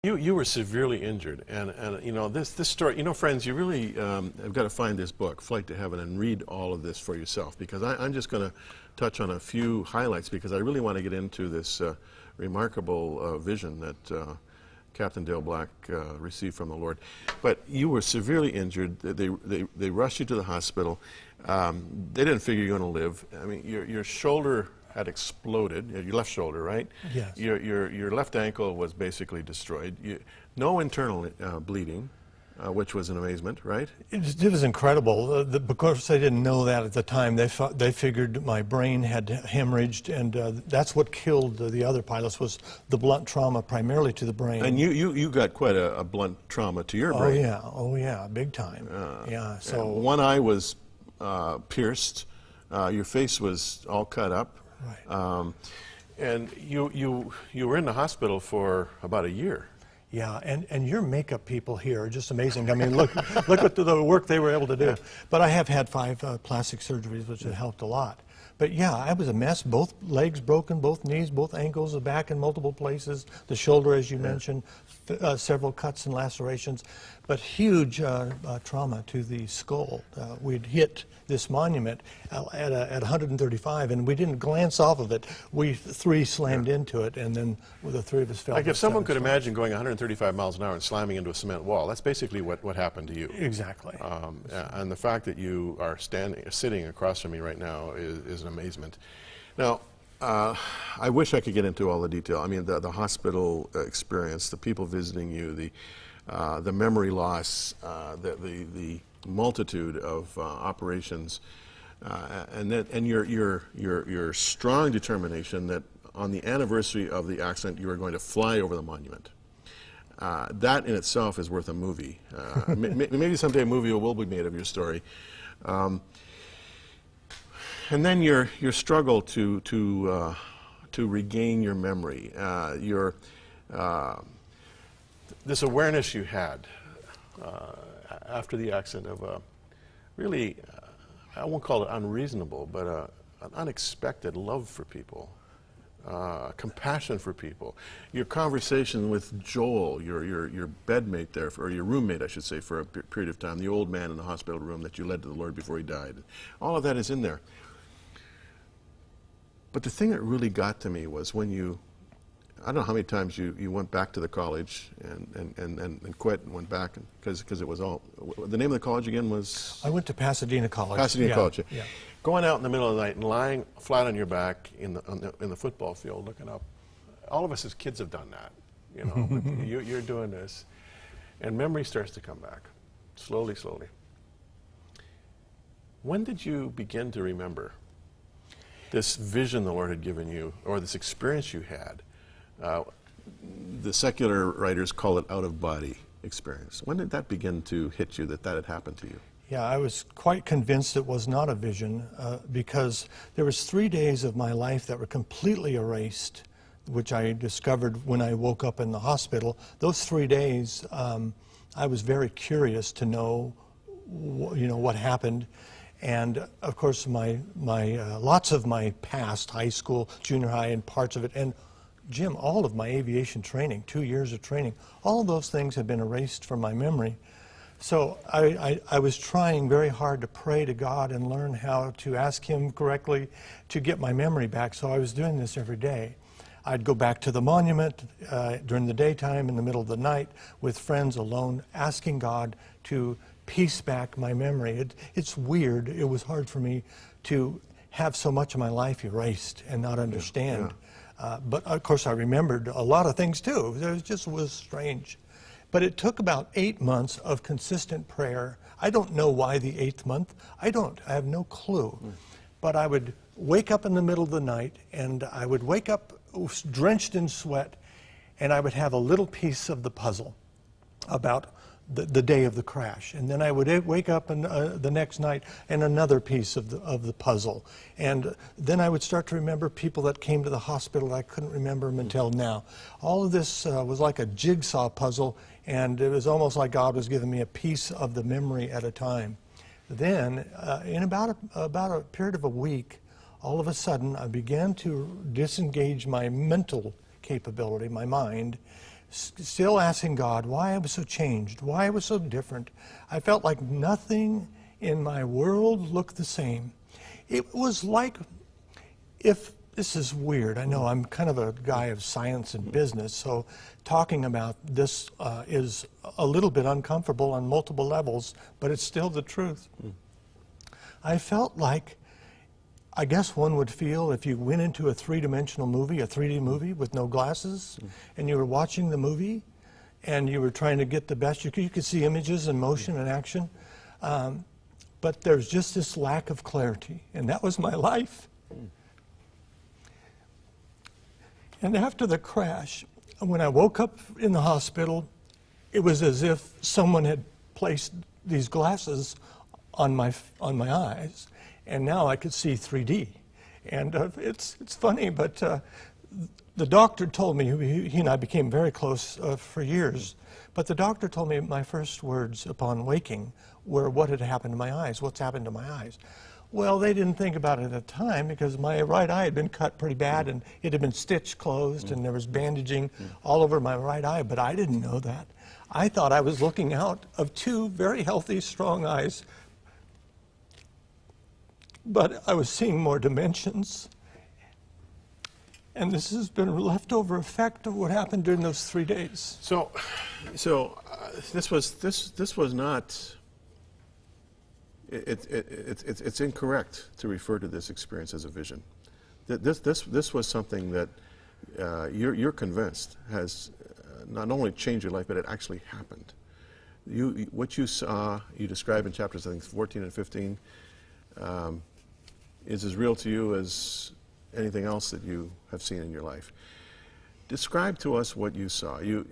You were severely injured, and you know this story. You know, friends, you really have got to find this book, Flight to Heaven, and read all of this for yourself. Because I'm just going to touch on a few highlights because I really want to get into this remarkable vision that Captain Dale Black received from the Lord. But you were severely injured. They rushed you to the hospital. They didn't figure you were going to live. I mean, your shoulder had exploded, your left shoulder, right? Yes. Your left ankle was basically destroyed. No internal bleeding, which was an amazement, right? It was incredible. Because they didn't know that at the time, they figured my brain had hemorrhaged, and that's what killed the other pilots, was the blunt trauma primarily to the brain. And you got quite a blunt trauma to your brain. Oh yeah, big time. Yeah. So one eye was pierced. Your face was all cut up. Right. And you were in the hospital for about a year. Yeah, and your makeup people here are just amazing. I mean, look at the work they were able to do. Yeah. But I have had 5 plastic surgeries, which have helped a lot. But yeah, I was a mess. Both legs broken, both knees, both ankles, the back in multiple places, the shoulder, as you mentioned, several cuts and lacerations, but huge trauma to the skull. We'd hit this monument at 135, and we didn't glance off of it. We 3 slammed into it, and then the 3 of us fell. Like if someone could imagine going 135 miles an hour and slamming into a cement wall, that's basically what happened to you. Exactly. And the fact that you are sitting across from me right now is an amazement. Now, I wish I could get into all the detail. I mean, the hospital experience, the people visiting you, the memory loss, the multitude of operations, and your strong determination that on the anniversary of the accident you are going to fly over the monument. That in itself is worth a movie. Maybe someday a movie will be made of your story. And then your struggle to regain your memory, this awareness you had after the accident of really, I won't call it unreasonable, but an unexpected love for people, compassion for people. Your conversation with Joel, your bedmate there, or your roommate, I should say, for a period of time, the old man in the hospital room that you led to the Lord before he died. All of that is in there. But the thing that really got to me was when I don't know how many times you went back to the college and quit and went back because it was all, the name of the college again was? I went to Pasadena College. Pasadena College. Yeah. Going out in the middle of the night and lying flat on your back in the football field looking up. All of us as kids have done that, you know. You're doing this, and memory starts to come back, slowly, slowly. When did you begin to remember this vision the Lord had given you, or this experience you had? The secular writers call it out-of-body experience. When did that begin to hit you, that had happened to you? Yeah, I was quite convinced it was not a vision because there was 3 days of my life that were completely erased, which I discovered when I woke up in the hospital. Those 3 days, I was very curious to know, what happened. And of course, lots of my past, high school, junior high, and parts of it, and Jim, all of my aviation training, 2 years of training, all of those things have been erased from my memory. So I was trying very hard to pray to God and learn how to ask Him correctly to get my memory back. So I was doing this every day. I'd go back to the monument during the daytime, in the middle of the night, with friends alone, asking God to piece back my memory. It's weird. It was hard for me to have so much of my life erased and not understand. But of course I remembered a lot of things too. It just was strange. But it took about 8 months of consistent prayer. I don't know why the 8th month. I have no clue. But I would wake up in the middle of the night, and I would wake up drenched in sweat, and I would have a little piece of the puzzle about the day of the crash, and then I would wake up the next night and another piece of the puzzle, and then I would start to remember people that came to the hospital. I couldn't remember them until now. All of this was like a jigsaw puzzle, and it was almost like God was giving me a piece of the memory at a time. Then, in about a period of a week, all of a sudden I began to disengage my mental capability, my mind, still asking God why I was so changed, why I was so different. I felt like nothing in my world looked the same. It was like if, this is weird, I know I'm kind of a guy of science and business, so talking about this is a little bit uncomfortable on multiple levels, but it's still the truth. I felt like, I guess one would feel if you went into a three-dimensional movie, a 3D movie with no glasses, and you were watching the movie, and you were trying to get the best you could see images and motion and action, but there's just this lack of clarity, and that was my life. And after the crash, when I woke up in the hospital, it was as if someone had placed these glasses on my eyes, and now I could see 3D. And it's funny, but the doctor told me, he and I became very close for years, but the doctor told me my first words upon waking were, what had happened to my eyes? What's happened to my eyes? Well, they didn't think about it at the time because my right eye had been cut pretty bad and it had been stitched closed and there was bandaging all over my right eye, but I didn't know that. I thought I was looking out of two very healthy, strong eyes, but I was seeing more dimensions. And this has been a leftover effect of what happened during those 3 days. So this was not. It's incorrect to refer to this experience as a vision. This was something that you're convinced has not only changed your life, but it actually happened. What you saw, you describe in chapters, I think, 14 and 15, is as real to you as anything else that you have seen in your life. Describe to us what you saw. You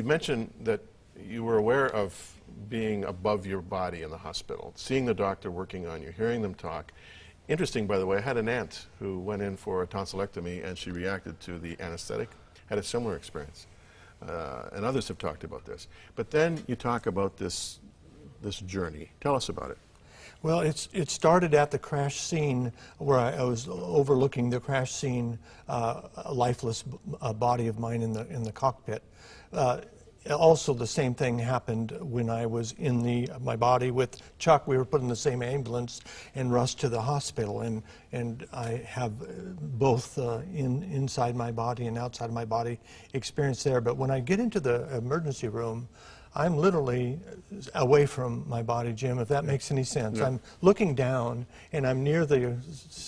mentioned that you were aware of being above your body in the hospital, seeing the doctor working on you, hearing them talk. Interesting, by the way, I had an aunt who went in for a tonsillectomy and she reacted to the anesthetic, had a similar experience. And others have talked about this. But then you talk about this journey. Tell us about it. Well, it started at the crash scene where I was overlooking the crash scene, a lifeless body of mine in the cockpit. Also, the same thing happened when I was in my body with Chuck. We were put in the same ambulance and rushed to the hospital, and I have both inside my body and outside my body experience there. But when I get into the emergency room, I'm literally away from my body, Jim, if that makes any sense. Yeah. I'm looking down, and I'm near the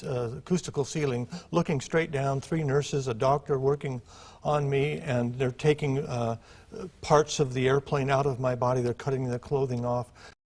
acoustical ceiling, looking straight down, 3 nurses, a doctor working on me, and they're taking parts of the airplane out of my body. They're cutting the clothing off.